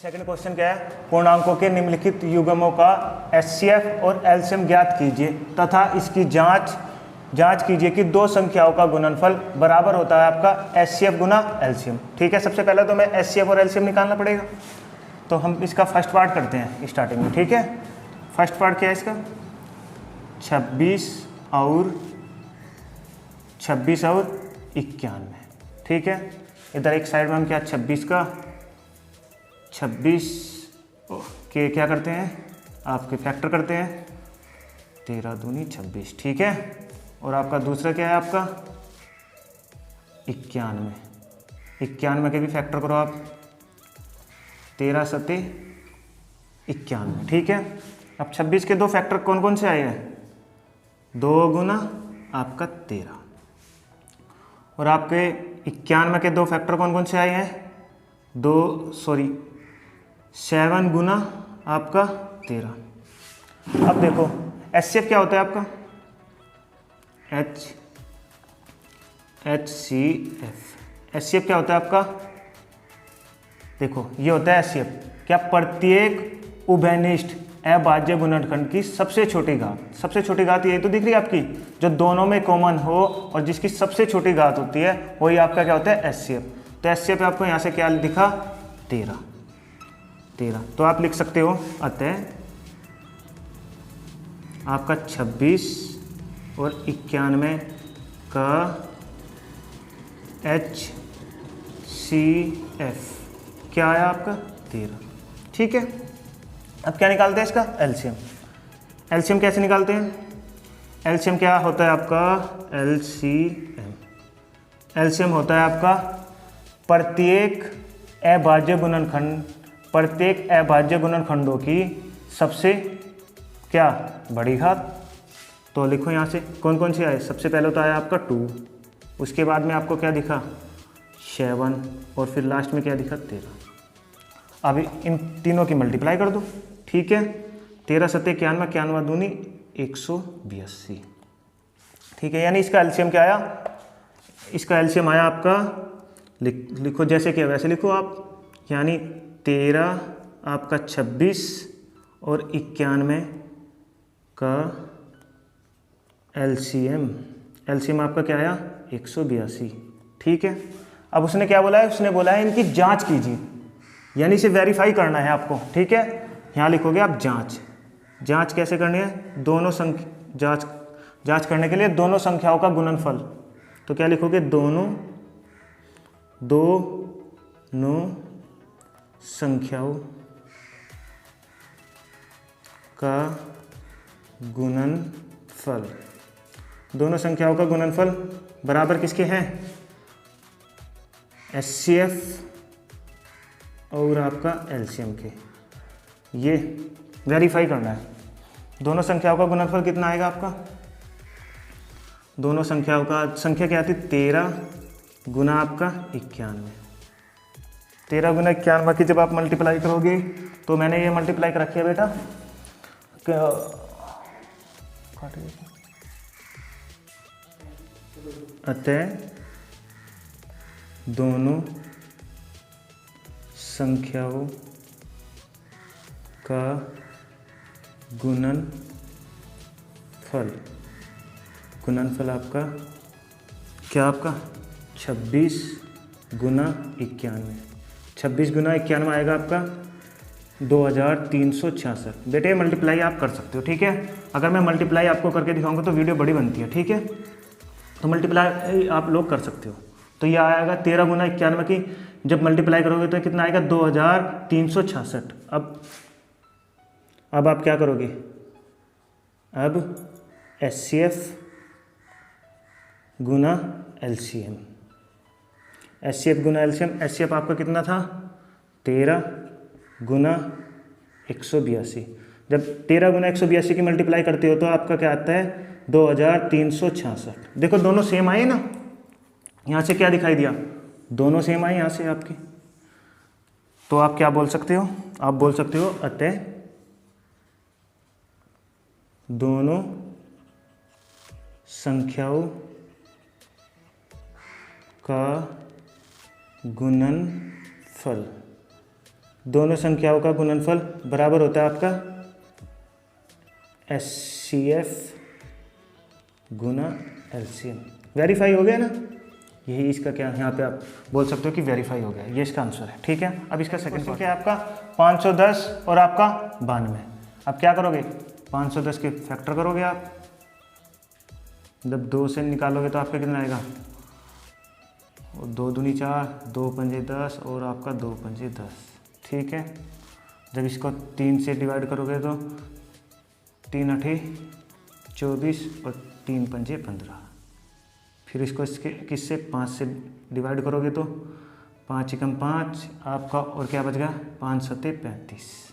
Second question क्या है, पूर्णांकों के निम्नलिखित युग्मों का एचसीएफ और एलसीएम ज्ञात कीजिए तथा इसकी जांच कीजिए कि दो संख्याओं का गुणनफल बराबर होता है आपका एचसीएफ गुना एलसीएम। ठीक है, सबसे पहले तो हमें एचसीएफ और एलसीएम निकालना पड़ेगा, तो हम इसका फर्स्ट पार्ट करते हैं स्टार्टिंग में। ठीक है, फर्स्ट पार्ट क्या है इसका, 26 और 91। ठीक है, इधर एक साइड में हम क्या 26 के क्या करते हैं, आपके फैक्टर करते हैं, 13 दूनी 26। ठीक है, और आपका दूसरा क्या है आपका 91 के भी फैक्टर करो आप, 13 सते 91। ठीक है, अब 26 के दो फैक्टर कौन कौन से आए हैं, 2 गुना आपका 13, और आपके 91 के दो फैक्टर कौन कौन से आए हैं, 7 गुना आपका 13। अब देखो एचसीएफ क्या होता है आपका, एचसीएफ क्या होता है आपका, देखो ये होता है एचसीएफ क्या, प्रत्येक उभयनिष्ठ अभाज्य गुणनखंड की सबसे छोटी घात ये तो दिख रही है आपकी, जो दोनों में कॉमन हो और जिसकी सबसे छोटी घात होती है वही आपका क्या होता है एचसीएफ। तो एचसीएफ आपको यहाँ से क्या दिखा 13। तो आप लिख सकते हो अतः आपका 26 और 91 का HCF क्या आया आपका 13। ठीक है, अब क्या निकालते हैं इसका एलसीएम। एलसीएम कैसे निकालते हैं, एलसीएम क्या होता है आपका, एलसीएम होता है आपका प्रत्येक अभाज्य गुणनखंडों की सबसे क्या बड़ी घात। तो लिखो यहाँ से कौन कौन से आए, सबसे पहले तो आया आपका 2, उसके बाद में आपको क्या दिखा 7, और फिर लास्ट में क्या दिखा 13। अब इन तीनों की मल्टीप्लाई कर दो। ठीक है, 13 सत्ते 91, 91 दूनी 182। ठीक है, यानी इसका एलसीएम क्या आया, इसका एलसीएम आया आपका, लिखो जैसे क्या वैसे लिखो आप, यानी 13 आपका 26 और 91 का एलसीएम आपका क्या आया 182। ठीक है, अब उसने क्या बोला है, उसने बोला है इनकी जांच कीजिए, यानी इसे वेरीफाई करना है आपको। ठीक है, यहाँ लिखोगे आप जांच कैसे करनी है, दोनों जांच करने के लिए दोनों संख्याओं का गुणनफल। तो क्या लिखोगे, दोनों संख्याओं का गुणनफल, दोनों संख्याओं का गुणनफल बराबर किसके हैं, एचसीएफ और आपका एलसीएम के। ये वेरीफाई करना है, दोनों संख्याओं का गुणनफल कितना आएगा आपका, दोनों संख्याओं का संख्या क्या आती, 13 गुना आपका 91। 13 गुना 91 की जब आप मल्टीप्लाई करोगे, तो मैंने ये मल्टीप्लाई कर रखी है बेटा, अतः दोनों संख्याओं का गुणनफल आपका क्या, आपका 26 गुना 91। 26 गुना 91 आएगा आपका 2366। बेटे मल्टीप्लाई आप कर सकते हो। ठीक है, अगर मैं मल्टीप्लाई आपको करके दिखाऊंगा तो वीडियो बड़ी बनती है। ठीक है, तो मल्टीप्लाई आप लोग कर सकते हो। तो ये आएगा 13 गुना 91 की जब मल्टीप्लाई करोगे तो कितना आएगा 2366। अब आप क्या करोगे, अब एचसीएफ गुना एलसीएम, एचसीएफ आपका कितना था 13 गुना 182। जब 13 गुना 182 की मल्टीप्लाई करते हो तो आपका क्या आता है 2366। देखो दोनों सेम आए ना, यहाँ से क्या दिखाई दिया, दोनों सेम आए यहाँ से आपकी। तो आप क्या बोल सकते हो, आप बोल सकते हो अतः दोनों संख्याओं का गुणनफल दोनों संख्याओं का गुणनफल बराबर होता है आपका HCF गुना LCM। वेरीफाई हो गया ना, यही इसका क्या यहाँ पे आप बोल सकते हो कि वेरीफाई हो गया, ये इसका आंसर है। ठीक है, अब इसका सेकंड क्वेश्चन क्या है आपका 510 और आपका 92। अब क्या करोगे, 510 के फैक्टर करोगे आप, जब 2 से निकालोगे तो आपका कितना आएगा, 2 दूनी 4, 2 पंजे 10 और आपका 2 पंजे 10। ठीक है, जब इसको 3 से डिवाइड करोगे तो 3 अठे 24 और 3 पंजे 15। फिर इसको इसके किससे 5 से डिवाइड करोगे तो 5 एकम 5 आपका, और क्या बच गया 5 सत्ते 35।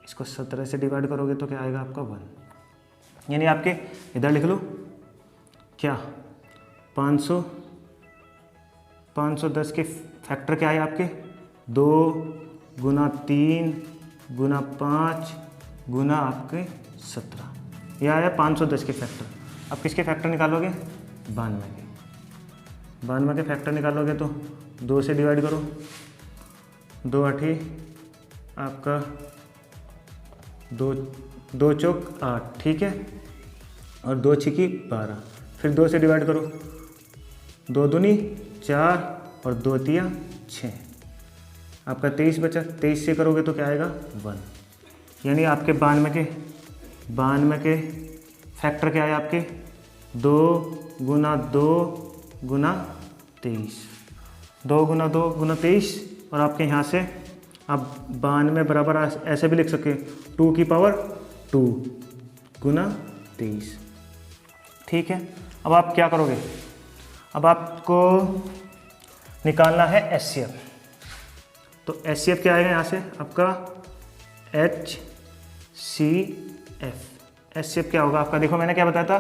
इसको 17 से डिवाइड करोगे तो क्या आएगा आपका 1। यानी आपके इधर लिख लो क्या 510 के फैक्टर क्या है आपके 2 गुना 3 गुना 5 गुना आपके 17। यह आया 510 के फैक्टर। अब किसके फैक्टर निकालोगे 92 के फैक्टर निकालोगे तो 2 से डिवाइड करो, 2 अठे आपका 2 चौक 8। ठीक है, और 2 छिकी 12। फिर 2 से डिवाइड करो, 2 दूनी 4 और 2 तिया 6। आपका 23 बचा, 23 से करोगे तो क्या आएगा 1। यानी आपके 92 के फैक्टर क्या है आपके 2 गुना 2 गुना 23, 2 गुना 2 गुना 23। और आपके यहाँ से आप 92 बराबर ऐसे भी लिख सके 2 की पावर 2 गुना 23। ठीक है, अब आप क्या करोगे, अब आपको निकालना है HCF। तो HCF क्या आएगा यहाँ से आपका HCF। HCF क्या होगा आपका, देखो मैंने क्या बताया था,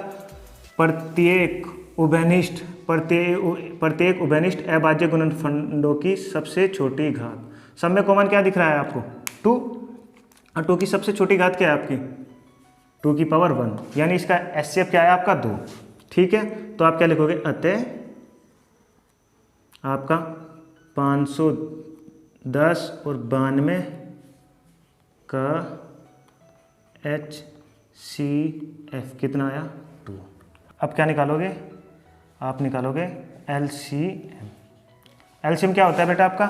प्रत्येक उभयनिष्ठ अभाज्य गुणनखंडों की सबसे छोटी घात। सब में कॉमन क्या दिख रहा है आपको 2, और 2 की सबसे छोटी घात क्या है आपकी 2 की पावर 1। यानी इसका HCF क्या है आपका 2। ठीक है, तो आप क्या लिखोगे, अतः आपका 510 और 92 का HCF कितना आया 2। अब क्या निकालोगे, आप निकालोगे LCM। LCM क्या होता है बेटा आपका,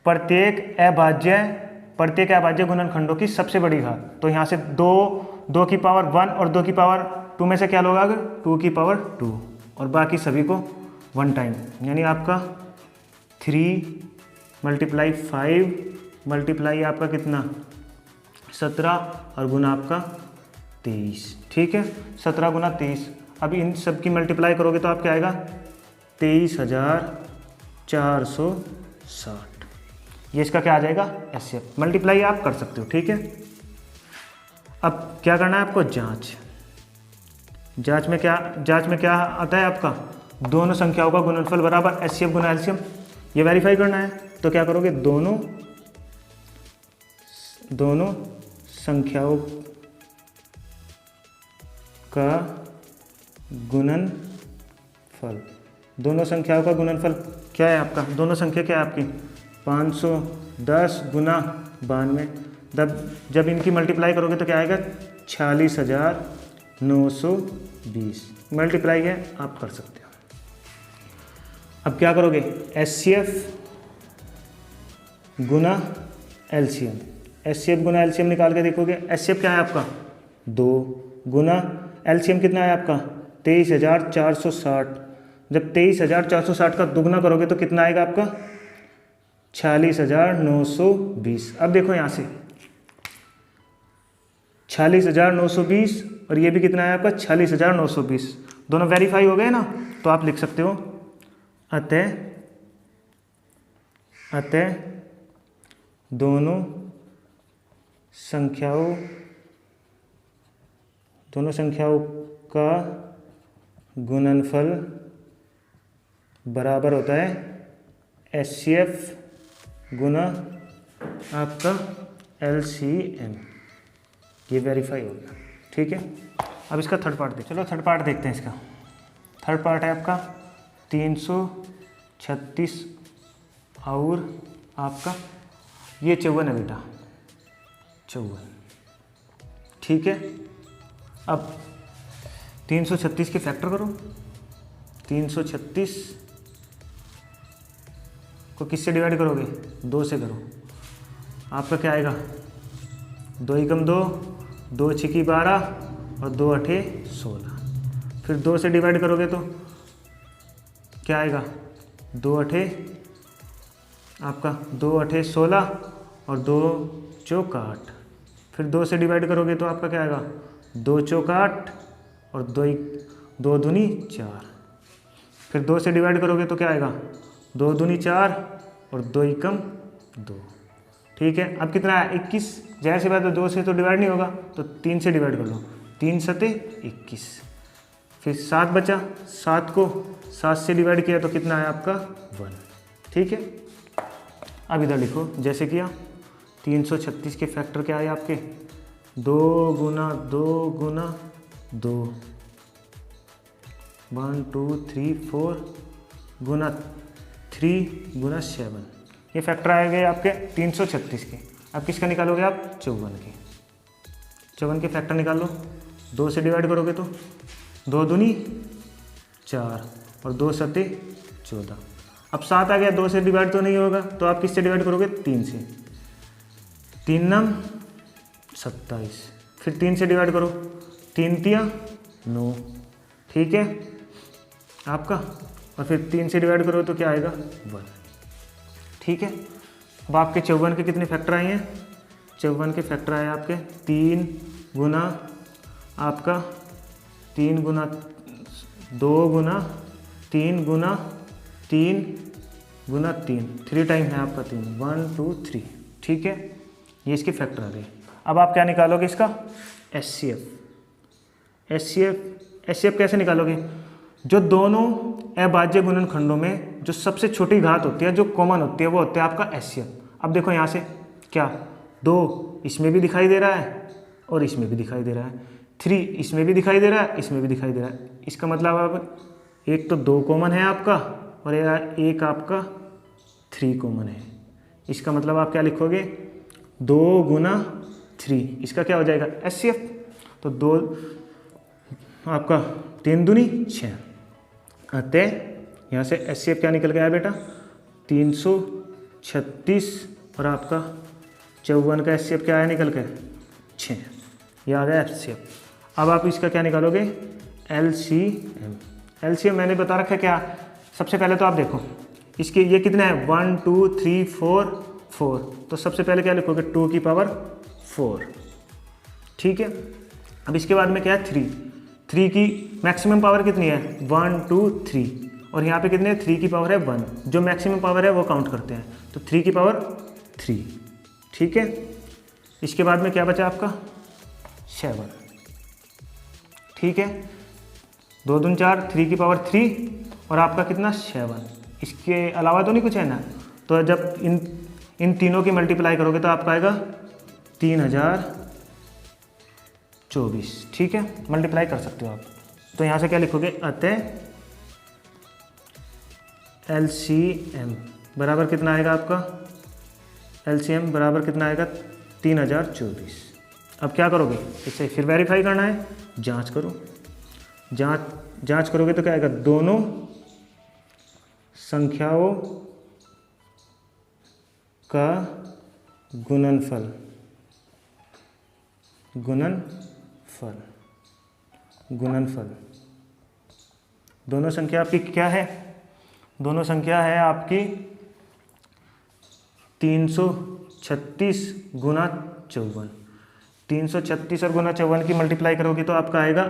प्रत्येक अभाज्य गुणनखंडों की सबसे बड़ी घात। तो यहाँ से 2 की पावर 1 और 2 की पावर 2 में से क्या लोगे, अगर 2 की पावर 2 और बाकी सभी को 1 टाइम। यानी आपका 3 मल्टीप्लाई 5 मल्टीप्लाई आपका कितना 17 और गुना आपका 23। ठीक है, 17 गुना 23। अब इन सब की मल्टीप्लाई करोगे तो आप क्या आएगा 23,460। ये इसका क्या आ जाएगा HCF। मल्टीप्लाई आप कर सकते हो। ठीक है, अब क्या करना है आपको, जांच में क्या आता है आपका, दोनों संख्याओं का गुणनफल बराबर HCF गुना LCM। ये वेरीफाई करना है तो क्या करोगे, दोनों संख्याओं का गुणनफल, दोनों संख्याओं का गुणनफल क्या है आपका, दोनों संख्या क्या है आपकी 510 गुना 92। जब इनकी मल्टीप्लाई करोगे तो क्या आएगा 46,920। मल्टीप्लाई है आप कर सकते हो। अब क्या करोगे, HCF गुना LCM। HCF गुना LCM निकाल के देखोगे, HCF क्या है आपका 2 गुना LCM कितना है आपका 23,460। जब 23,460 का दुगना करोगे तो कितना आएगा आपका 46,920। अब देखो यहाँ से 46,920 और ये भी कितना है आपका 46,920। दोनों वेरीफाई हो गए ना, तो आप लिख सकते हो अतः दोनों संख्याओं का गुणनफल बराबर होता है HCF गुना आपका LCM। ये वेरीफाई हो गया। ठीक है, अब इसका थर्ड पार्ट चलो थर्ड पार्ट देखते हैं। इसका थर्ड पार्ट है आपका 336 और आपका ये 54 है बेटा, 54। ठीक है, अब 336 के फैक्टर करो। 336 को किससे डिवाइड करोगे? 2 से करो। आपका क्या आएगा? 2 एकम 2, 2 छिकी 12 और 2 अठे 16। फिर 2 से डिवाइड करोगे तो क्या आएगा? 2 अठे आपका 2 अठे 16 और 2 चौक 8। फिर 2 से डिवाइड करोगे तो आपका क्या आएगा? 2 चौक 8 और 2 दूनी 4। फिर 2 से डिवाइड करोगे तो क्या आएगा? 2 दूनी 4 और 2 एकम 2। ठीक है, अब कितना है? 21। जाहिर सी बात है 2 से तो डिवाइड नहीं होगा, तो 3 से डिवाइड कर लो। 3 सते 21। फिर 7 बचा, 7 को 7 से डिवाइड किया तो कितना है आपका? 1। ठीक है, अब इधर लिखो जैसे किया। 336 के फैक्टर क्या आए आपके? 2 गुना 2 गुना 2, 1 2 3 4 गुना 3 गुना 7। ये फैक्टर आए गए आपके 336 के। अब किसका निकालोगे आप? 54 के। 54 के फैक्टर निकाल लो। 2 से डिवाइड करोगे तो 2 दूनी 4 और 2 सते 14। अब 7 आ गया, 2 से डिवाइड तो नहीं होगा, तो आप किससे डिवाइड करोगे? 3 से। 3 नम 27। फिर 3 से डिवाइड करो। 3 तिया 9। ठीक है आपका, और फिर 3 से डिवाइड करो तो क्या आएगा? 1। ठीक है, अब आपके 54 के कितने फैक्टर आए हैं? 54 के फैक्टर आए आपके 3 गुना आपका 3 गुना 2 गुना 3 गुना 3 गुना 3। 3 टाइम है आपका 3। 1 2 3। ठीक है, ये इसके फैक्टर आ गए। अब आप क्या निकालोगे इसका? HCF। HCF कैसे निकालोगे? जो दोनों अभाज्य गुणनखंडों में जो सबसे छोटी घात होती है, जो कॉमन होती है, वो होता है आपका HCF। अब देखो यहाँ से क्या 2 इसमें भी दिखाई दे रहा है और इसमें भी दिखाई दे रहा है, 3 इसमें भी दिखाई दे रहा है, इसमें भी दिखाई दे रहा है। इसका मतलब अब एक तो 2 कॉमन है आपका और एक आपका 3 कॉमन है। इसका मतलब आप क्या लिखोगे? 2 गुना 3। इसका क्या हो जाएगा? HCF। तो 2 आपका 3 दूनी 6। अतः यहाँ से HCF क्या निकल गया बेटा? 336 और आपका 54 का HCF क्या आया निकल कर? 6। यह आ गया HCF। अब आप इसका क्या निकालोगे? LCM। LCM मैंने बता रखा है क्या? सबसे पहले तो आप देखो इसके ये कितने हैं? 1 2 3 4 4। तो सबसे पहले क्या लिखोगे? 2 की पावर 4। ठीक है, अब इसके बाद में क्या है? 3 की मैक्सिमम पावर कितनी है? 1 2 3। और यहाँ पे कितने? 3 की पावर है 1। जो मैक्सिमम पावर है वो काउंट करते हैं, तो 3 की पावर 3। ठीक है, इसके बाद में क्या बचा आपका? 7। ठीक है, 2 दूनी 4, 3 की पावर 3 और आपका कितना? 7। इसके अलावा तो नहीं कुछ है ना? तो जब इन तीनों की मल्टीप्लाई करोगे तो आपका आएगा 3024। ठीक है, मल्टीप्लाई कर सकते हो आप। तो यहाँ से क्या लिखोगे? अतः LCM बराबर कितना आएगा आपका? LCM बराबर कितना आएगा? 3024। अब क्या करोगे? इसे फिर वेरीफाई करना है, जांच करो। जांच करोगे तो क्या आएगा? दोनों संख्याओं का गुणनफल दोनों संख्या आपकी क्या है? दोनों संख्या है आपकी 336 गुना 54। 336 और गुना 54 की मल्टीप्लाई करोगे तो आपका आएगा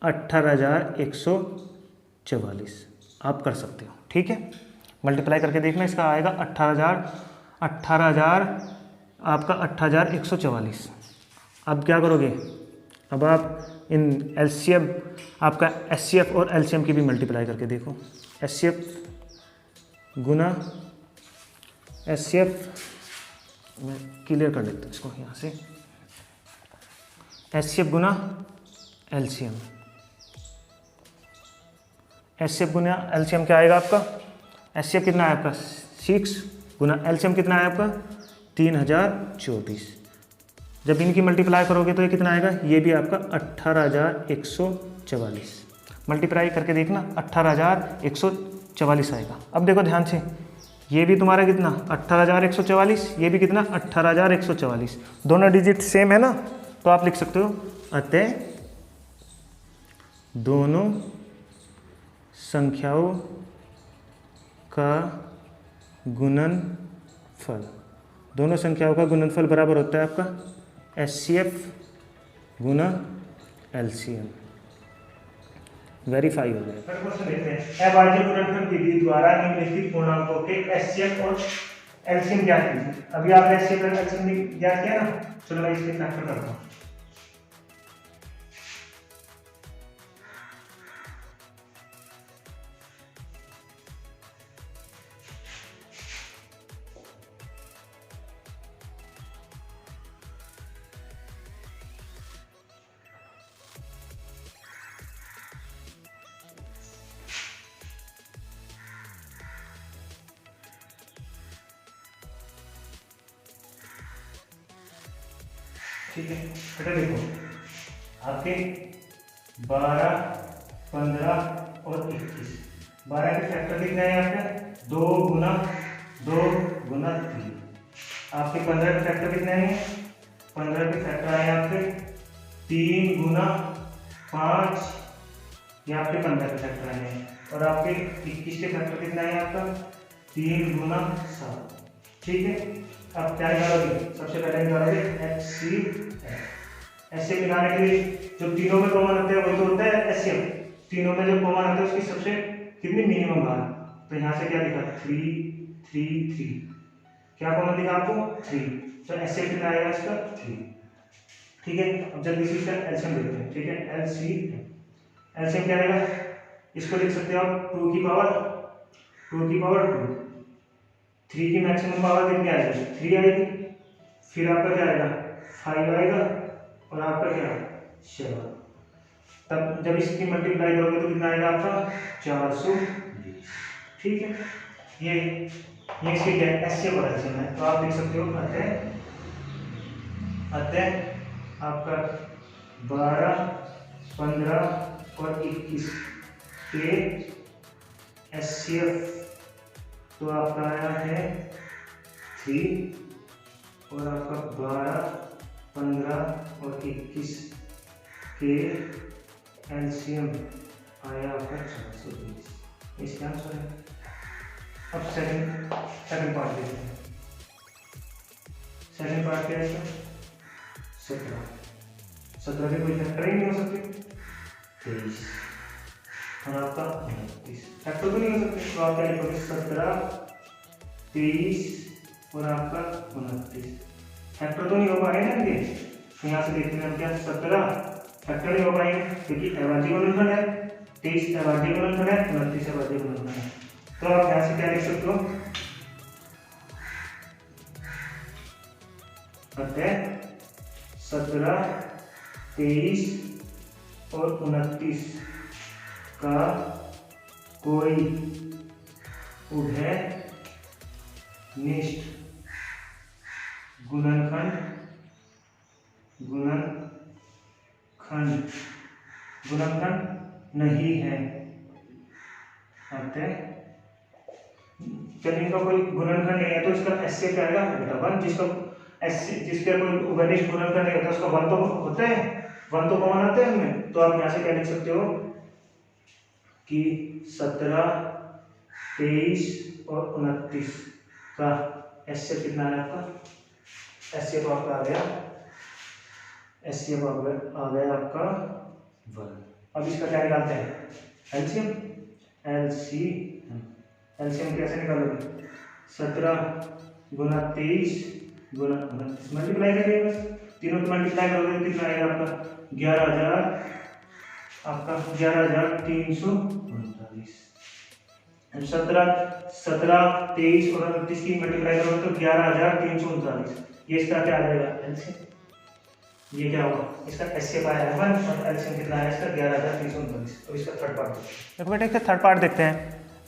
18,144। आप कर सकते हो। ठीक है, मल्टीप्लाई करके देखना, इसका आएगा 18,000 आपका 18,144। अब क्या करोगे? अब आप इन LCM आपका HCF और LCM की भी मल्टीप्लाई करके देखो। HCF गुना HCF, मैं क्लियर कर देता हूँ इसको यहाँ से। HCF गुना LCM। HCF गुना LCM क्या आएगा आपका? HCF कितना है आपका? 6 गुना LCM कितना है आपका? 3024। जब इनकी मल्टीप्लाई करोगे तो ये कितना आएगा, ये भी आपका 18,144। मल्टीप्लाई करके देखना 18,144 आएगा। अब देखो ध्यान से, ये भी तुम्हारा कितना 18,144, ये भी कितना 18,144, दोनों डिजिट सेम है ना, तो आप लिख सकते हो अतः दोनों संख्याओं का गुणनफल, दोनों संख्याओं का गुणनफल बराबर होता है आपका HCF गुना LCM। वेरीफाई हो गया। क्वेश्चन देखते हैं, अभाज्य गुणनफल विधि द्वारा निम्नलिखित पूर्णांकों के HCF और LCM ज्ञात कीजिए। अभी आपने HCF और LCM ज्ञात किया ना, चलो मैं इसके फैक्टर करता हूँ। ठीक है बेटा, देखो आपके 12, 15 और 21, 12 के फैक्टर कितने हैं यहाँ पे 2 गुना 2 गुना 3। आपके 15 के फैक्टर कितने हैं, 15 के फैक्टर आए आपके 3 गुना 5, ये आपके 15 के फैक्टर आए हैं। और आपके 21 के फैक्टर कितना है आपका 3 गुना 7। ठीक है, अब क्या निकालोगे, सबसे पहले निकालोगे HCF। ऐसे निकालने के लिए जो तीनों में कॉमन होते हैं वही तो होता है HCF। तीनों में जो कॉमन आता है उसकी सबसे कितनी मिनिमम बार, तो यहाँ से क्या लिखा 3 3 3, क्या कॉमन दिखा आपको 3, तो HCF कितना आएगा इसका 3। ठीक है, अब जल्दी से इसका LCM देखते हैं। ठीक है, LCM क्या आएगा, इसको लिख सकते हो आप 2 की पावर 2, 3 की मैक्सिमम पावर कितनी आएगी 3 आएगी, फिर आपका क्या आएगा 5 आएगा और आपका क्या 7। तब जब इसकी मल्टीप्लाई करोगे तो कितना आएगा आपका 420। ठीक है, ये इसके क्या HCF और LCM है, तो आप लिख सकते हो अतः आपका 12, 15 और 21 के HCF तो आपका आया है 3 और आपका 12, 15 और 21 के LCM आया आपका 420। इसका आंसर है। अब सेकंड पार्ट देखते हैं। सेकंड पार्ट क्या है इसका 17 के कोई फैक्टर ही नहीं हो सकते, 23 और आपका 29 फैक्टर तो नहीं हो सकते, तो आप क्या लिखोगे 17, 23 और आपका 29 फैक्टर तो नहीं हो पा रहे हैं ना ये, तो यहाँ से देखते हैं हम क्या 17 फैक्टर नहीं हो पाएंगे क्योंकि अभाज्य गुणनफल है, 23 अभाज्य गुणनफल है, 29 अभाज्य गुणनफल है। तो आप यहाँ से क्या लिख सकते हो अतः 17, 23 और 29 का कोई उभयनिष्ठ गुणनखंड नहीं है। अतः जब इनका कोई गुणनखंड नहीं है तो इसका HCF क्या आएगा बेटा 1, जिसका कोई उभयनिष्ठ गुणनखंड नहीं होता उसका 1 तो होता है, 1 तो कॉमन आते हैं हमें। तो आप यहाँ से क्या लिख सकते हो कि 17, 23 और 29 का HCF कितना है आपका, HCF आपका आ गया आपका 1। अब इसका क्या निकालते हैं LCM कैसे निकालोगे 17 गुना 23 गुना 29 मल्टीप्लाई करिए, बस तीनों को मल्टीप्लाई करोगे तो कितना आएगा आपका 11,339। 17, 23 और 29 की मल्टीप्लाई करोगे तो 11,339। ये इसका क्या आ जाएगा LCM, ये क्या होगा इसका HCF आया है 1 और LCM कितना आया इसका 11,339। तो इसका थर्ड पार्ट देखो बेटा, इसका थर्ड पार्ट देखते हैं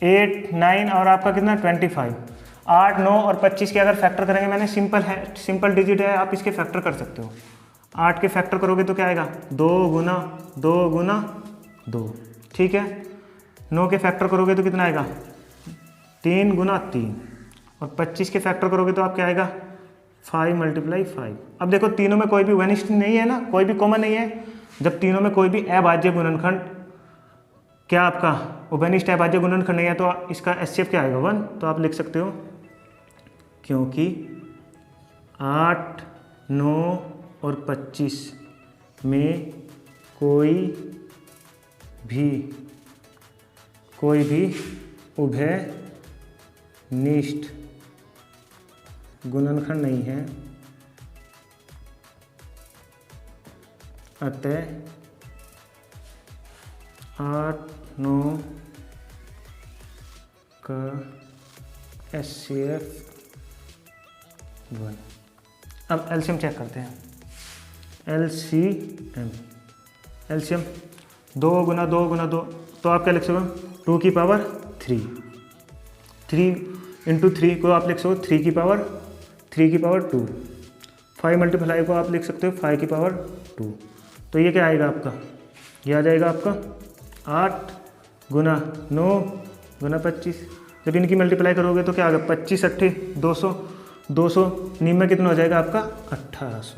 8, 9 और आपका कितना 25। 8, 9 और 25 के अगर फैक्टर करेंगे, मैंने सिंपल डिजिट है, आप इसके फैक्टर कर सकते हो। 8 के फैक्टर करोगे तो क्या आएगा, 2 गुना 2 गुना 2, ठीक है। 9 के फैक्टर करोगे तो कितना आएगा, 3 गुना 3, और 25 के फैक्टर करोगे तो आप क्या आएगा, 5 × 5। अब देखो तीनों में कोई भी वेनिस्ट नहीं है ना, कोई भी कॉमन नहीं है। जब तीनों में कोई भी अभाज्य गुणनखंड क्या आपका उभयनिष्ठ अभाज्य गुणनखंड नहीं है तो इसका HCF क्या आएगा, 1। तो आप लिख सकते हो क्योंकि 8, 9 और 25 में कोई भी उभयनिष्ठ गुणनखंड नहीं है, अतः 8, 9 का HCF 1। अब एलसीएम चेक करते हैं। एलसीएम 2 गुना 2 गुना 2, तो आप क्या लिख सकते हो, 2 की पावर 3। 3 × 3 को आप लिख सकते हो 3 की पावर 2। 5 × को आप लिख सकते हो 5 की पावर 2। तो ये क्या आएगा आपका, ये आ जाएगा आपका 8 गुना 9 गुना 25। जब इनकी मल्टीप्लाई करोगे तो क्या आएगा, 25 8 200, 200 नीम में कितना हो जाएगा आपका 1800,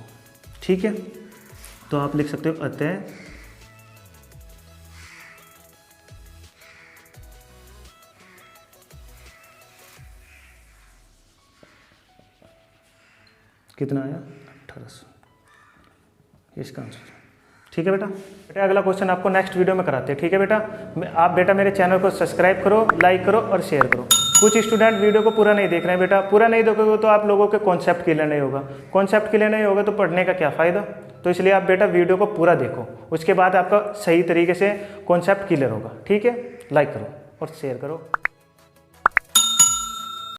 ठीक है। तो आप लिख सकते हो अतः कितना आया, 1800, इसका आंसर, ठीक है बेटा। अगला क्वेश्चन आपको नेक्स्ट वीडियो में कराते हैं, ठीक है बेटा। आप बेटा मेरे चैनल को सब्सक्राइब करो, लाइक करो और शेयर करो। कुछ स्टूडेंट वीडियो को पूरा नहीं देख रहे हैं बेटा, पूरा नहीं देखोगे तो आप लोगों के कॉन्सेप्ट क्लियर नहीं होगा, कॉन्सेप्ट क्लियर नहीं होगा तो पढ़ने का क्या फ़ायदा। तो इसलिए आप बेटा वीडियो को पूरा देखो, उसके बाद आपका सही तरीके से कॉन्सेप्ट क्लियर होगा, ठीक है। लाइक करो और शेयर करो।